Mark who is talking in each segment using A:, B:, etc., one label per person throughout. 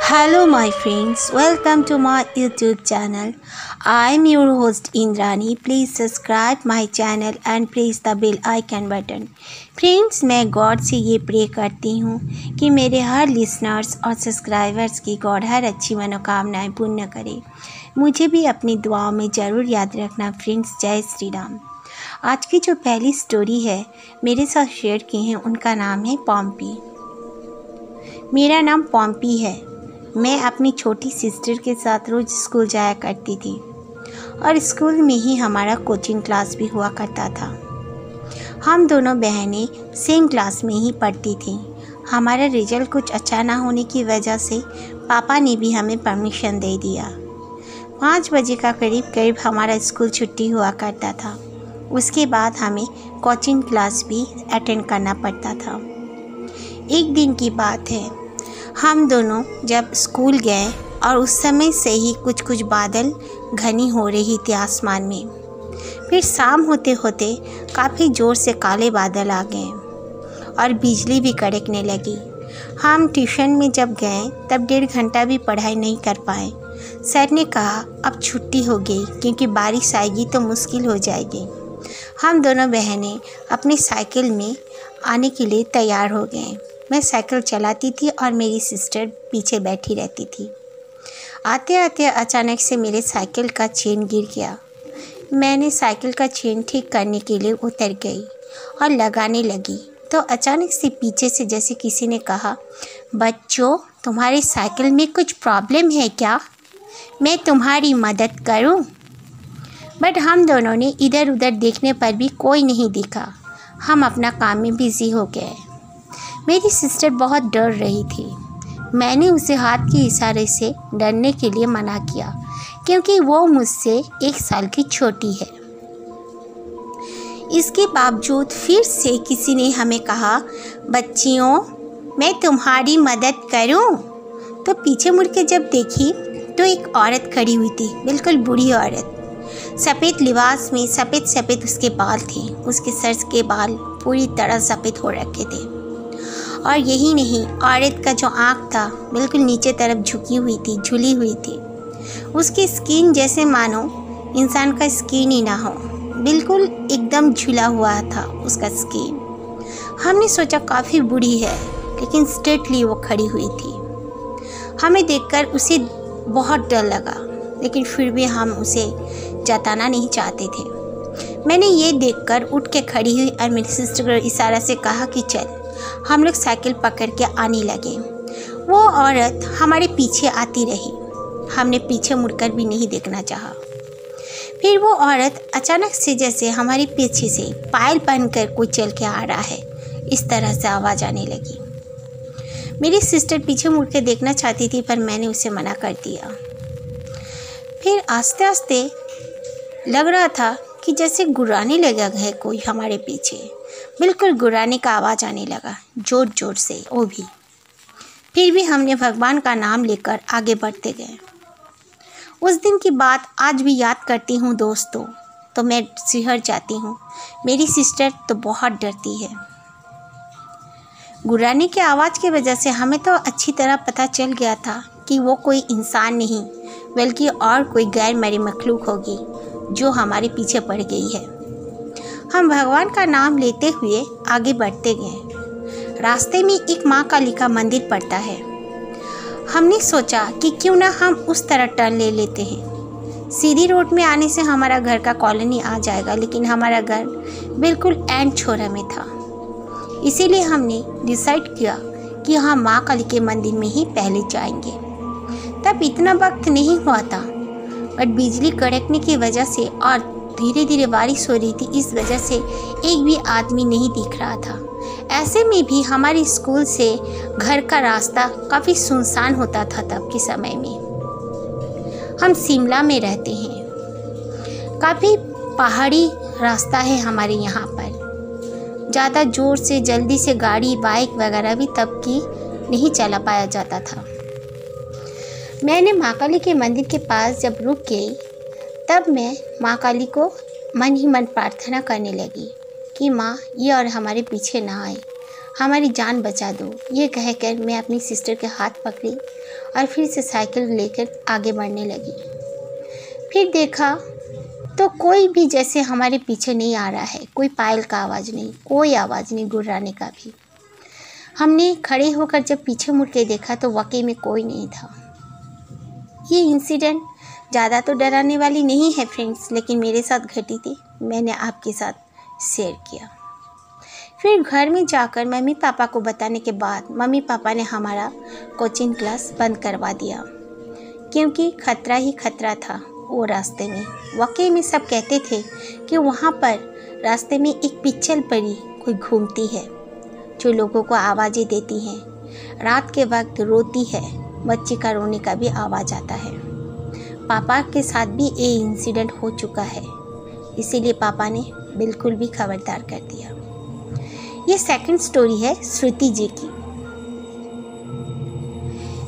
A: Hello, my friends. Welcome to my YouTube channel. I am your host Indrani. Please subscribe my channel and press the bell icon button. Friends, मैं God से ये pray करती हूँ कि मेरे हर listeners और subscribers की God हर अच्छी मनोकामनाएं पूर्ण करे। मुझे भी अपनी दुआओं में ज़रूर याद रखना फ्रेंड्स। जय श्री राम। आज की जो पहली स्टोरी है मेरे साथ शेयर की है, उनका नाम है पॉम्पी। मेरा नाम पॉम्पी है। मैं अपनी छोटी सिस्टर के साथ रोज़ स्कूल जाया करती थी और स्कूल में ही हमारा कोचिंग क्लास भी हुआ करता था। हम दोनों बहनें सेम क्लास में ही पढ़ती थीं। हमारा रिजल्ट कुछ अच्छा ना होने की वजह से पापा ने भी हमें परमिशन दे दिया। 5 बजे का करीब हमारा स्कूल छुट्टी हुआ करता था। उसके बाद हमें कोचिंग क्लास भी अटेंड करना पड़ता था। एक दिन की बात है, हम दोनों जब स्कूल गए और उस समय से ही कुछ बादल घनी हो रही थी आसमान में। फिर शाम होते होते काफ़ी ज़ोर से काले बादल आ गए और बिजली भी कड़कने लगी। हम ट्यूशन में जब गए तब 1.5 घंटा भी पढ़ाई नहीं कर पाए। सर ने कहा अब छुट्टी हो गई क्योंकि बारिश आएगी तो मुश्किल हो जाएगी। हम दोनों बहनें अपनी साइकिल में आने के लिए तैयार हो गए। मैं साइकिल चलाती थी और मेरी सिस्टर पीछे बैठी रहती थी। आते आते अचानक से मेरे साइकिल का चेन गिर गया। मैंने साइकिल का चेन ठीक करने के लिए उतर गई और लगाने लगी तो अचानक से पीछे से जैसे किसी ने कहा, बच्चों तुम्हारी साइकिल में कुछ प्रॉब्लम है क्या? मैं तुम्हारी मदद करूं? बट हम दोनों ने इधर उधर देखने पर भी कोई नहीं दिखा। हम अपना काम में बिज़ी हो गए। मेरी सिस्टर बहुत डर रही थी। मैंने उसे हाथ के इशारे से डरने के लिए मना किया क्योंकि वो मुझसे 1 साल की छोटी है। इसके बावजूद फिर से किसी ने हमें कहा, बच्चियों मैं तुम्हारी मदद करूं? तो पीछे मुड़ के जब देखी तो एक औरत खड़ी हुई थी, बिल्कुल बूढ़ी औरत। सफ़ेद लिबास में सफ़ेद उसके बाल थे। उसके सर के बाल पूरी तरह सफ़ेद हो रखे थे और यही नहीं, औरत का जो आँख था बिल्कुल नीचे तरफ झुकी हुई थी, झुली हुई थी। उसकी स्किन जैसे मानो इंसान का स्किन ही ना हो, बिल्कुल एकदम झुला हुआ था उसका स्किन। हमने सोचा काफ़ी बूढ़ी है, लेकिन स्ट्रेटली वो खड़ी हुई थी। हमें देखकर उसे बहुत डर लगा, लेकिन फिर भी हम उसे जताना नहीं चाहते थे। मैंने ये देखकर उठ के खड़ी हुई और मेरी सिस्टर को इशारा से कहा कि चल। हम लोग साइकिल पकड़ के आने लगे। वो औरत हमारे पीछे आती रही। हमने पीछे मुड़कर भी नहीं देखना चाहा। फिर वो औरत अचानक से जैसे हमारे पीछे से पायल पहनकर कोई चल के आ रहा है, इस तरह से आवाज़ आने लगी। मेरी सिस्टर पीछे मुड़ के देखना चाहती थी पर मैंने उसे मना कर दिया। फिर आस्ते आस्ते लग रहा था कि जैसे गुर्राने लगा है कोई हमारे पीछे। बिल्कुल गुर्राने का आवाज़ आने लगा, ज़ोर ज़ोर से वो भी। फिर भी हमने भगवान का नाम लेकर आगे बढ़ते गए। उस दिन की बात आज भी याद करती हूँ दोस्तों तो मैं सिहर जाती हूँ। मेरी सिस्टर तो बहुत डरती है। गुर्राने की आवाज़ की वजह से हमें तो अच्छी तरह पता चल गया था कि वो कोई इंसान नहीं बल्कि और कोई गैर मरी मखलूक होगी जो हमारे पीछे पड़ गई है। हम भगवान का नाम लेते हुए आगे बढ़ते गए। रास्ते में एक माँ काली का मंदिर पड़ता है। हमने सोचा कि क्यों ना हम उस तरह टर्न ले लेते हैं। सीधी रोड में आने से हमारा घर का कॉलोनी आ जाएगा, लेकिन हमारा घर बिल्कुल एंड छोरा में था। इसीलिए हमने डिसाइड किया कि हम माँ काली के मंदिर में ही पहले जाएंगे। तब इतना वक्त नहीं हुआ था, बट बिजली कड़कने की वजह से और धीरे धीरे बारिश हो रही थी, इस वजह से एक भी आदमी नहीं दिख रहा था। ऐसे में भी हमारे स्कूल से घर का रास्ता काफ़ी सुनसान होता था तब के समय में। हम शिमला में रहते हैं। काफ़ी पहाड़ी रास्ता है हमारे यहाँ पर। ज़्यादा ज़ोर से जल्दी से गाड़ी बाइक वगैरह भी तब की नहीं चला पाया जाता था। मैंने माँ काली के मंदिर के पास जब रुक गई तब मैं माँ काली को मन ही मन प्रार्थना करने लगी कि माँ ये और हमारे पीछे ना आए। हमारी जान बचा दो। ये कहकर मैं अपनी सिस्टर के हाथ पकड़ी और फिर से साइकिल लेकर आगे बढ़ने लगी। फिर देखा तो कोई भी जैसे हमारे पीछे नहीं आ रहा है। कोई पायल का आवाज़ नहीं, कोई आवाज़ नहीं गुर्राने का भी। हमने खड़े होकर जब पीछे मुड़ के देखा तो वाकई में कोई नहीं था। ये इंसिडेंट ज़्यादा तो डराने वाली नहीं है फ्रेंड्स, लेकिन मेरे साथ घटी थी, मैंने आपके साथ शेयर किया। फिर घर में जाकर मम्मी पापा को बताने के बाद मम्मी पापा ने हमारा कोचिंग क्लास बंद करवा दिया, क्योंकि खतरा ही खतरा था वो रास्ते में। वाकई में सब कहते थे कि वहाँ पर रास्ते में एक पिच्चल परी कोई घूमती है जो लोगों को आवाज़ें देती हैं, रात के वक्त रोती है, बच्चे का रोने का भी आवाज़ आता है। पापा के साथ भी ये इंसिडेंट हो चुका है, इसीलिए पापा ने बिल्कुल भी खबरदार कर दिया। ये सेकंड स्टोरी है श्रुति जी की।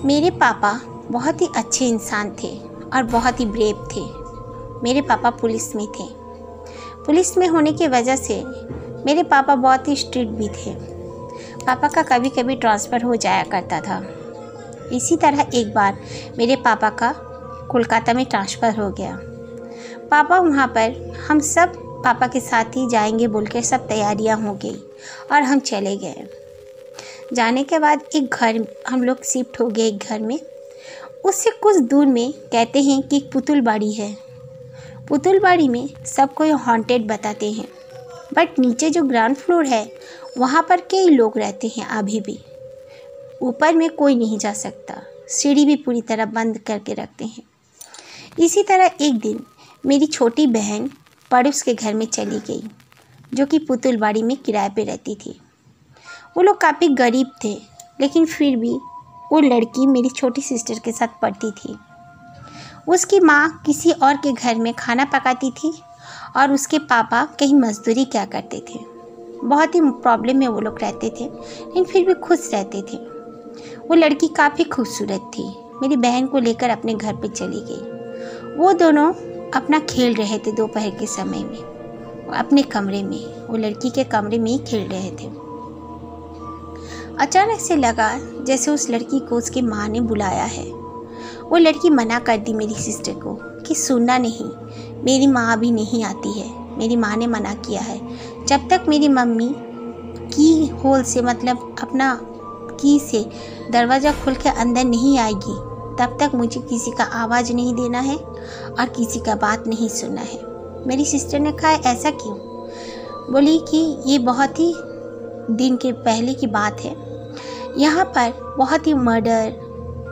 A: मेरे पापा बहुत ही अच्छे इंसान थे और बहुत ही ब्रेव थे। मेरे पापा पुलिस में थे। पुलिस में होने की वजह से मेरे पापा बहुत ही स्ट्रिक्ट भी थे। पापा का कभी कभी ट्रांसफ़र हो जाया करता था। इसी तरह एक बार मेरे पापा का कोलकाता में ट्रांसफ़र हो गया। पापा वहाँ पर हम सब पापा के साथ ही जाएंगे बोलकर सब तैयारियाँ हो गई और हम चले गए। जाने के बाद एक घर हम लोग शिफ्ट हो गए। एक घर में उससे कुछ दूर में कहते हैं कि एक पुतुलबाड़ी है। पुतुलबाड़ी में सब कोई हॉन्टेड बताते हैं, बट नीचे जो ग्राउंड फ्लोर है वहाँ पर कई लोग रहते हैं अभी भी। ऊपर में कोई नहीं जा सकता, सीढ़ी भी पूरी तरह बंद करके रखते हैं। इसी तरह एक दिन मेरी छोटी बहन पड़ोस के घर में चली गई, जो कि पुतुलबाड़ी में किराए पे रहती थी। वो लोग काफ़ी गरीब थे, लेकिन फिर भी वो लड़की मेरी छोटी सिस्टर के साथ पढ़ती थी। उसकी माँ किसी और के घर में खाना पकाती थी और उसके पापा कहीं मजदूरी क्या करते थे। बहुत ही प्रॉब्लम में वो लोग रहते थे, लेकिन फिर भी खुश रहते थे। वो लड़की काफ़ी खूबसूरत थी। मेरी बहन को लेकर अपने घर पे चली गई। वो दोनों अपना खेल रहे थे दोपहर के समय में अपने कमरे में। वो लड़की के कमरे में ही खेल रहे थे। अचानक से लगा जैसे उस लड़की को उसकी माँ ने बुलाया है। वो लड़की मना कर दी मेरी सिस्टर को कि सुनना नहीं, मेरी माँ अभी नहीं आती है। मेरी माँ ने मना किया है, जब तक मेरी मम्मी की होल से मतलब अपना की से दरवाज़ा खोल के अंदर नहीं आएगी, तब तक मुझे किसी का आवाज़ नहीं देना है और किसी का बात नहीं सुनना है। मेरी सिस्टर ने कहा ऐसा क्यों? बोली कि ये बहुत ही दिन के पहले की बात है। यहाँ पर बहुत ही मर्डर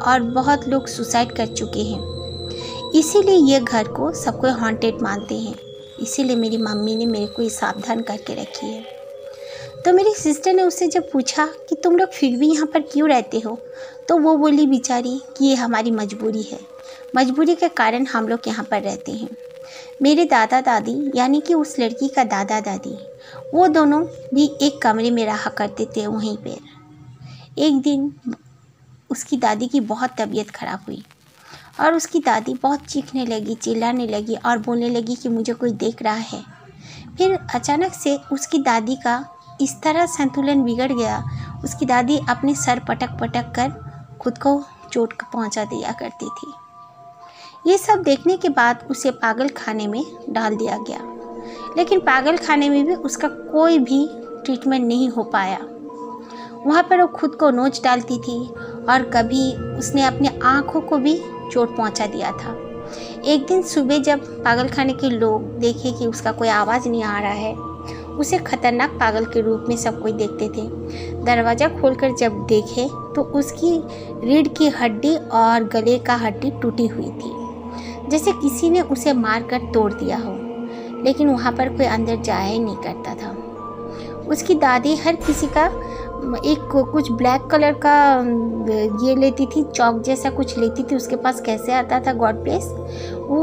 A: और बहुत लोग सुसाइड कर चुके हैं, इसीलिए ये घर को सब कोई हॉन्टेड मानते हैं। इसीलिए मेरी मम्मी ने मेरे को ये सावधान करके रखी है। तो मेरी सिस्टर ने उससे जब पूछा कि तुम लोग फिर भी यहाँ पर क्यों रहते हो, तो वो बोली बेचारी कि ये हमारी मजबूरी है, मजबूरी के कारण हम लोग यहाँ पर रहते हैं। मेरे दादा दादी यानी कि उस लड़की का दादा दादी, वो दोनों भी एक कमरे में रहा करते थे वहीं पर। एक दिन उसकी दादी की बहुत तबीयत ख़राब हुई और उसकी दादी बहुत चीखने लगी, चिल्लाने लगी और बोलने लगी कि मुझे कोई देख रहा है। फिर अचानक से उसकी दादी का इस तरह संतुलन बिगड़ गया, उसकी दादी अपने सर पटक पटक कर खुद को चोट पहुंचा दिया करती थी। ये सब देखने के बाद उसे पागल खाने में डाल दिया गया, लेकिन पागल खाने में भी उसका कोई भी ट्रीटमेंट नहीं हो पाया। वहाँ पर वो खुद को नोच डालती थी और कभी उसने अपने आँखों को भी चोट पहुँचा दिया था। एक दिन सुबह जब पागल खाने के लोग देखे कि उसका कोई आवाज़ नहीं आ रहा है, उसे खतरनाक पागल के रूप में सब कोई देखते थे। दरवाज़ा खोलकर जब देखे तो उसकी रीढ़ की हड्डी और गले का हड्डी टूटी हुई थी, जैसे किसी ने उसे मारकर तोड़ दिया हो, लेकिन वहाँ पर कोई अंदर जाया ही नहीं करता था। उसकी दादी हर किसी का एक कुछ ब्लैक कलर का ये लेती थी, चौक जैसा कुछ लेती थी, उसके पास कैसे आता था गॉड ब्लेस, वो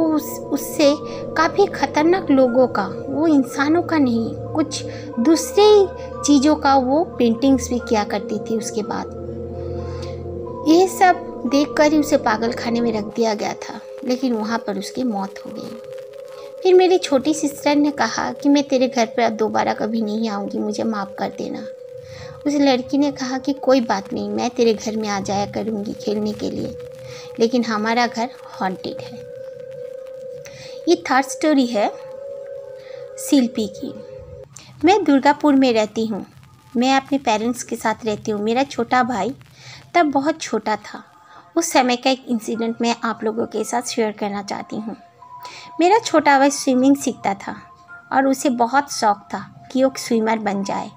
A: उससे काफ़ी ख़तरनाक लोगों का, वो इंसानों का नहीं कुछ दूसरे चीज़ों का वो पेंटिंग्स भी किया करती थी। उसके बाद ये सब देखकर ही उसे पागल खाने में रख दिया गया था, लेकिन वहाँ पर उसकी मौत हो गई। फिर मेरी छोटी सिस्टर ने कहा कि मैं तेरे घर पर अब दोबारा कभी नहीं आऊँगी, मुझे माफ़ कर देना। उस लड़की ने कहा कि कोई बात नहीं, मैं तेरे घर में आ जाया करूँगी खेलने के लिए, लेकिन हमारा घर हॉन्टेड है। ये थर्ड स्टोरी है शिल्पी की। मैं दुर्गापुर में रहती हूँ। मैं अपने पेरेंट्स के साथ रहती हूँ। मेरा छोटा भाई तब बहुत छोटा था। उस समय का एक इंसिडेंट मैं आप लोगों के साथ शेयर करना चाहती हूँ। मेरा छोटा भाई स्विमिंग सीखता था और उसे बहुत शौक़ था कि वो स्विमर बन जाए।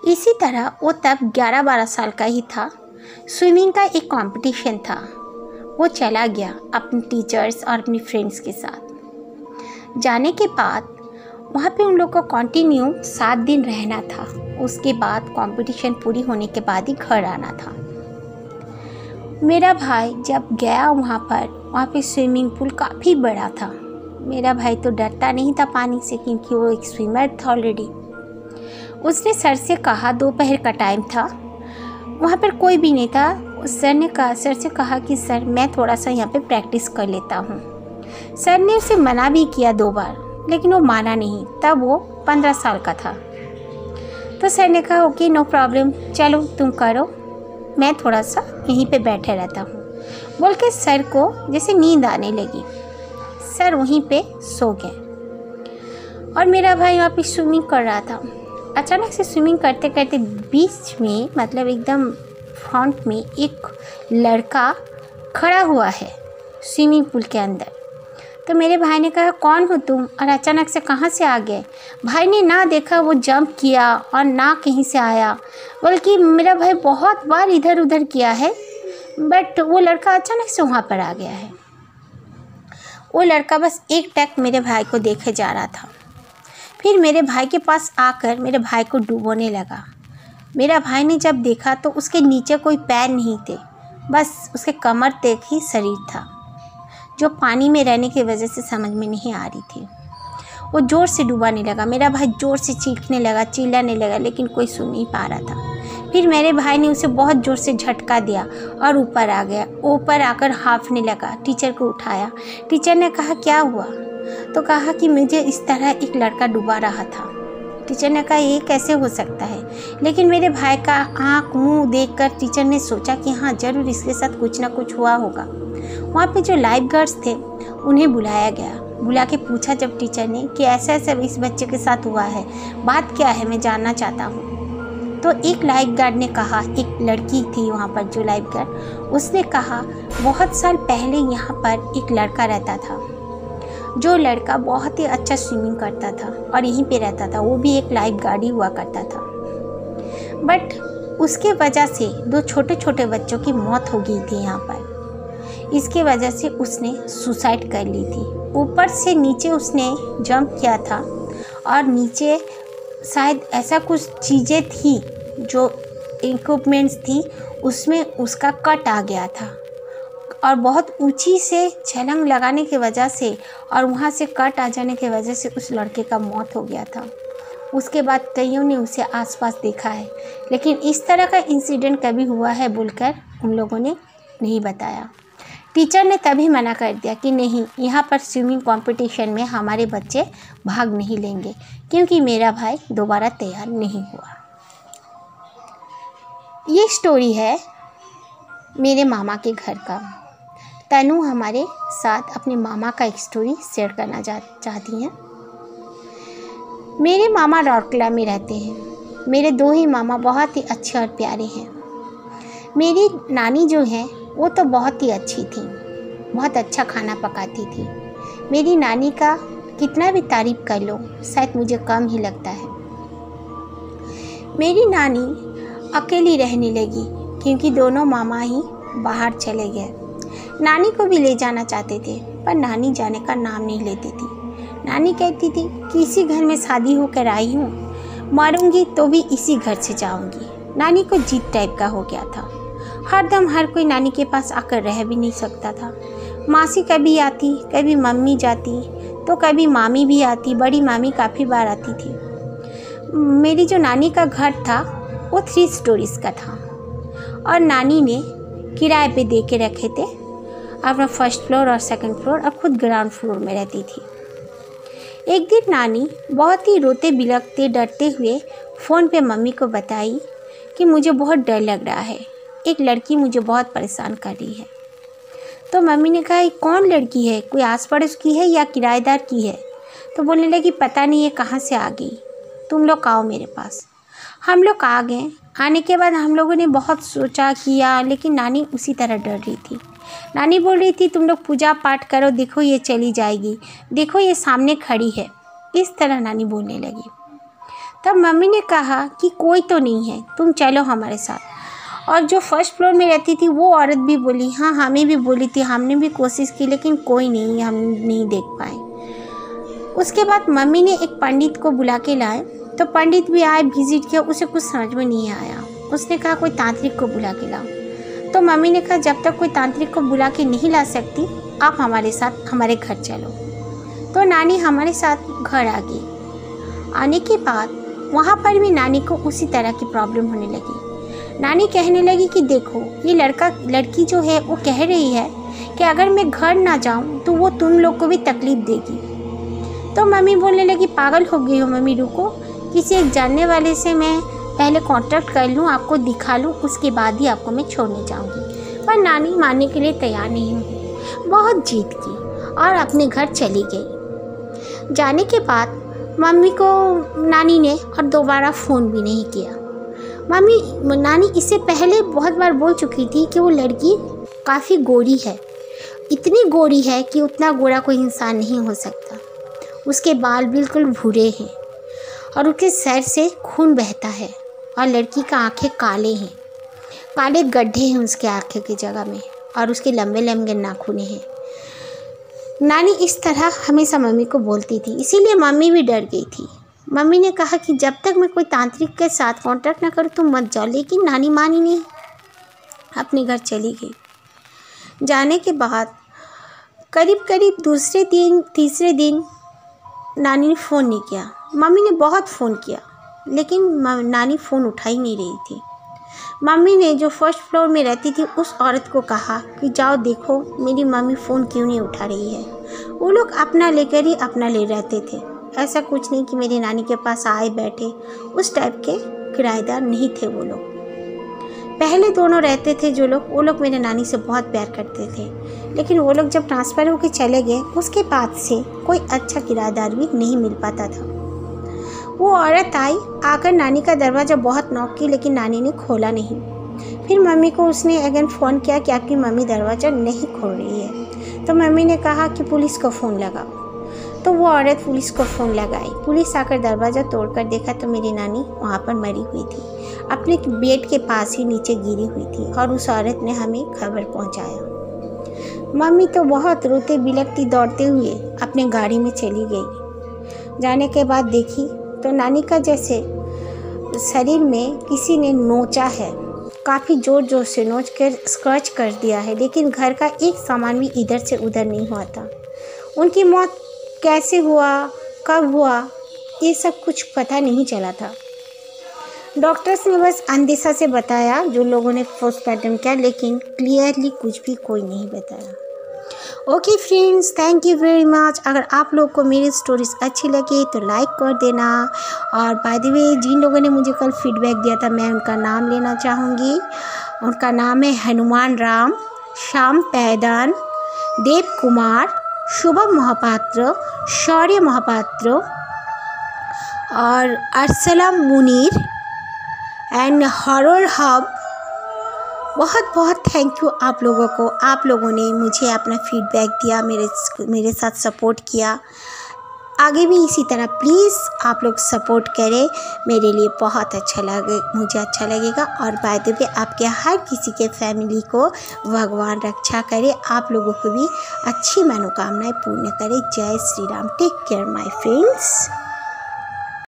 A: इसी तरह वो तब 11-12 साल का ही था। स्विमिंग का एक कंपटीशन था। वो चला गया अपने टीचर्स और अपनी फ्रेंड्स के साथ। जाने के बाद वहाँ पे उन लोग को कंटिन्यू 7 दिन रहना था। उसके बाद कंपटीशन पूरी होने के बाद ही घर आना था। मेरा भाई जब गया वहाँ पे स्विमिंग पूल काफ़ी बड़ा था। मेरा भाई तो डरता नहीं था पानी से, क्योंकि वो एक स्विमर था ऑलरेडी। उसने सर से कहा, दोपहर का टाइम था, वहाँ पर कोई भी नहीं था। सर से कहा कि सर मैं थोड़ा सा यहाँ पे प्रैक्टिस कर लेता हूँ। सर ने उसे मना भी किया 2 बार, लेकिन वो माना नहीं। तब वो 15 साल का था। तो सर ने कहा ओके नो प्रॉब्लम, चलो तुम करो, मैं थोड़ा सा यहीं पे बैठे रहता हूँ बोल के सर को जैसे नींद आने लगी। सर वहीं पे सो गए और मेरा भाई वहाँ पे स्विमिंग कर रहा था। अचानक से स्विमिंग करते करते बीच में, मतलब एकदम फ्रंट में, एक लड़का खड़ा हुआ है स्विमिंग पूल के अंदर। तो मेरे भाई ने कहा कौन हो तुम, और अचानक से कहाँ से आ गए। भाई ने ना देखा वो जंप किया और ना कहीं से आया, बल्कि मेरा भाई बहुत बार इधर उधर किया है, बट वो लड़का अचानक से वहाँ पर आ गया है। वो लड़का बस एक टक मेरे भाई को देखे जा रहा था। फिर मेरे भाई के पास आकर मेरे भाई को डुबोने लगा। मेरा भाई ने जब देखा तो उसके नीचे कोई पैर नहीं थे, बस उसके कमर तक ही शरीर था, जो पानी में रहने की वजह से समझ में नहीं आ रही थी। वो ज़ोर से डुबाने लगा। मेरा भाई ज़ोर से चीखने लगा, चिल्लाने लगा, लेकिन कोई सुन नहीं पा रहा था। फिर मेरे भाई ने उसे बहुत ज़ोर से झटका दिया और ऊपर आ गया। ऊपर आकर हाँफने लगा। टीचर को उठाया। टीचर ने कहा क्या हुआ, तो कहा कि मुझे इस तरह एक लड़का डुबा रहा था। टीचर ने कहा ये कैसे हो सकता है, लेकिन मेरे भाई का आँख मुँह देखकर टीचर ने सोचा कि हाँ ज़रूर इसके साथ कुछ ना कुछ हुआ होगा। वहाँ पे जो लाइफ गार्ड्स थे उन्हें बुलाया गया। बुला के पूछा जब टीचर ने कि ऐसा ऐसा इस बच्चे के साथ हुआ है, बात क्या है, मैं जानना चाहता हूँ। तो एक लाइफ गार्ड ने कहा, एक लड़की थी वहाँ पर जो लाइफ गार्ड, उसने कहा बहुत साल पहले यहाँ पर एक लड़का रहता था, जो लड़का बहुत ही अच्छा स्विमिंग करता था और यहीं पे रहता था। वो भी एक लाइफ गार्ड ही हुआ करता था, बट उसके वजह से 2 छोटे छोटे बच्चों की मौत हो गई थी यहाँ पर। इसके वजह से उसने सुसाइड कर ली थी। ऊपर से नीचे उसने जंप किया था और नीचे शायद ऐसा कुछ चीज़ें थी, जो इक्विपमेंट्स थी, उसमें उसका कट आ गया था और बहुत ऊंची से छलांग लगाने की वजह से और वहाँ से कट आ जाने की वजह से उस लड़के का मौत हो गया था। उसके बाद कईयों ने उसे आसपास देखा है, लेकिन इस तरह का इंसिडेंट कभी हुआ है बोलकर उन लोगों ने नहीं बताया। टीचर ने तभी मना कर दिया कि नहीं, यहाँ पर स्विमिंग कंपटीशन में हमारे बच्चे भाग नहीं लेंगे, क्योंकि मेरा भाई दोबारा तैयार नहीं हुआ। ये स्टोरी है मेरे मामा के घर का। तनु हमारे साथ अपने मामा का एक स्टोरी शेयर करना चाहती हैं। मेरे मामा राउरकेला में रहते हैं। मेरे 2 ही मामा बहुत ही अच्छे और प्यारे हैं। मेरी नानी जो है वो तो बहुत ही अच्छी थी, बहुत अच्छा खाना पकाती थी। मेरी नानी का कितना भी तारीफ़ कर लो शायद मुझे कम ही लगता है। मेरी नानी अकेली रहने लगी, क्योंकि दोनों मामा ही बाहर चले गए। नानी को भी ले जाना चाहते थे, पर नानी जाने का नाम नहीं लेती थी। नानी कहती थी कि इसी घर में शादी होकर आई हूँ, मरूंगी तो भी इसी घर से जाऊंगी। नानी को जिद टाइप का हो गया था। हरदम हर कोई नानी के पास आकर रह भी नहीं सकता था। मासी कभी आती, कभी मम्मी जाती, तो कभी मामी भी आती। बड़ी मामी काफ़ी बार आती थी। मेरी जो नानी का घर था वो 3 स्टोरीज़ का था और नानी ने किराए पे दे के रखे थे अपना 1st फ्लोर और 2nd फ्लोर, और खुद ग्राउंड फ्लोर में रहती थी। एक दिन नानी बहुत ही रोते बिलखते डरते हुए फ़ोन पे मम्मी को बताई कि मुझे बहुत डर लग रहा है, एक लड़की मुझे बहुत परेशान कर रही है। तो मम्मी ने कहा, ये कौन लड़की है, कोई आस पड़ोस की है या किराएदार की है? तो बोलने लगी, पता नहीं है कहाँ से आ गई, तुम लोग आओ मेरे पास। हम लोग आ गए। आने के बाद हम लोगों ने बहुत सोचा किया, लेकिन नानी उसी तरह डर रही थी। नानी बोल रही थी, तुम लोग पूजा पाठ करो, देखो ये चली जाएगी, देखो ये सामने खड़ी है। इस तरह नानी बोलने लगी। तब मम्मी ने कहा कि कोई तो नहीं है, तुम चलो हमारे साथ। और जो फर्स्ट फ्लोर में रहती थी वो औरत भी बोली, हाँ हमें भी बोली थी, हमने भी कोशिश की, लेकिन कोई नहीं, हम नहीं देख पाए। उसके बाद मम्मी ने एक पंडित को बुला के लाए। तो पंडित भी आए, विजिट किया, उसे कुछ समझ में नहीं आया। उसने कहा कोई तांत्रिक को बुला के लाओ। तो मम्मी ने कहा, जब तक कोई तांत्रिक को बुला के नहीं ला सकती, आप हमारे साथ हमारे घर चलो। तो नानी हमारे साथ घर आ गई। आने के बाद वहाँ पर भी नानी को उसी तरह की प्रॉब्लम होने लगी। नानी कहने लगी कि देखो, ये लड़की जो है वो कह रही है कि अगर मैं घर ना जाऊँ तो वो तुम लोग को भी तकलीफ़ देगी। तो मम्मी बोलने लगी, पागल हो गई हो मम्मी, रुको, किसी एक जानने वाले से मैं पहले कांटेक्ट कर लूँ, आपको दिखा लूँ, उसके बाद ही आपको मैं छोड़ने जाऊँगी। पर नानी मानने के लिए तैयार नहीं हुई, बहुत जिद की और अपने घर चली गई। जाने के बाद मम्मी को नानी ने और दोबारा फ़ोन भी नहीं किया। नानी इससे पहले बहुत बार बोल चुकी थी कि वो लड़की काफ़ी गोरी है, इतनी गोरी है कि उतना गोरा कोई इंसान नहीं हो सकता। उसके बाल बिल्कुल भूरे हैं और उसके सर से खून बहता है और लड़की का आँखें काले हैं, काले गड्ढे हैं उसके आँखें की जगह में, और उसके लंबे लंबे नाखून हैं। नानी इस तरह हमेशा मम्मी को बोलती थी, इसीलिए मम्मी भी डर गई थी। मम्मी ने कहा कि जब तक मैं कोई तांत्रिक के साथ कांटेक्ट ना करूँ तुम मत जाओ, लेकिन नानी मानी नहीं, अपने घर चली गई। जाने के बाद करीब दूसरे दिन तीसरे दिन नानी ने फ़ोन नहीं किया। मम्मी ने बहुत फ़ोन किया, लेकिन नानी फ़ोन उठा ही नहीं रही थी। मम्मी ने जो फर्स्ट फ्लोर में रहती थी उस औरत को कहा कि जाओ देखो मेरी मम्मी फ़ोन क्यों नहीं उठा रही है। वो लोग अपना लेकर ही अपना ले रहते थे, ऐसा कुछ नहीं कि मेरी नानी के पास आए बैठे, उस टाइप के किराएदार नहीं थे वो लोग। पहले दोनों रहते थे जो लोग, वो लोग मेरे नानी से बहुत प्यार करते थे, लेकिन वो लोग जब ट्रांसफ़र होकर चले गए उसके बाद से कोई अच्छा किराएदार भी नहीं मिल पाता था। वो औरत आई, आकर नानी का दरवाज़ा बहुत नॉक की, लेकिन नानी ने खोला नहीं। फिर मम्मी को उसने अगेन फ़ोन किया कि आपकी मम्मी दरवाज़ा नहीं खोल रही है। तो मम्मी ने कहा कि पुलिस को फ़ोन लगाओ। तो वो औरत पुलिस को फ़ोन लगाई। पुलिस आकर दरवाज़ा तोड़कर देखा तो मेरी नानी वहाँ पर मरी हुई थी, अपने बेड के पास ही नीचे गिरी हुई थी, और उस औरत ने हमें खबर पहुँचाया। मम्मी तो बहुत रोते बिलखती दौड़ते हुए अपने गाड़ी में चली गई। जाने के बाद देखी तो नानी का जैसे शरीर में किसी ने नोचा है, काफ़ी ज़ोर ज़ोर से नोच कर स्क्रैच कर दिया है, लेकिन घर का एक सामान भी इधर से उधर नहीं हुआ था। उनकी मौत कैसे हुआ, कब हुआ, ये सब कुछ पता नहीं चला था। डॉक्टर्स ने बस अंदेशा से बताया जो लोगों ने पोस्टमार्टम किया, लेकिन क्लियरली कुछ भी कोई नहीं बताया। Okay friends, thank you very much. अगर आप लोग को मेरी स्टोरीज अच्छी लगी तो लाइक कर देना। और बाय द वे, जिन लोगों ने मुझे कल फीडबैक दिया था मैं उनका नाम लेना चाहूँगी। उनका नाम है हनुमान राम, श्याम पैदान, देव कुमार, शुभम महापात्र, शौर्य महापात्र और अर्सलम मुनीर एंड हॉरर हब। बहुत बहुत थैंक यू आप लोगों को। आप लोगों ने मुझे अपना फीडबैक दिया, मेरे साथ सपोर्ट किया। आगे भी इसी तरह प्लीज़ आप लोग सपोर्ट करें, मेरे लिए बहुत अच्छा लगे, मुझे अच्छा लगेगा। और बाय द वे, आपके हर किसी के फैमिली को भगवान रक्षा करे, आप लोगों को भी अच्छी मनोकामनाएं पूर्ण करे। जय Shri Ram. Take care my friends.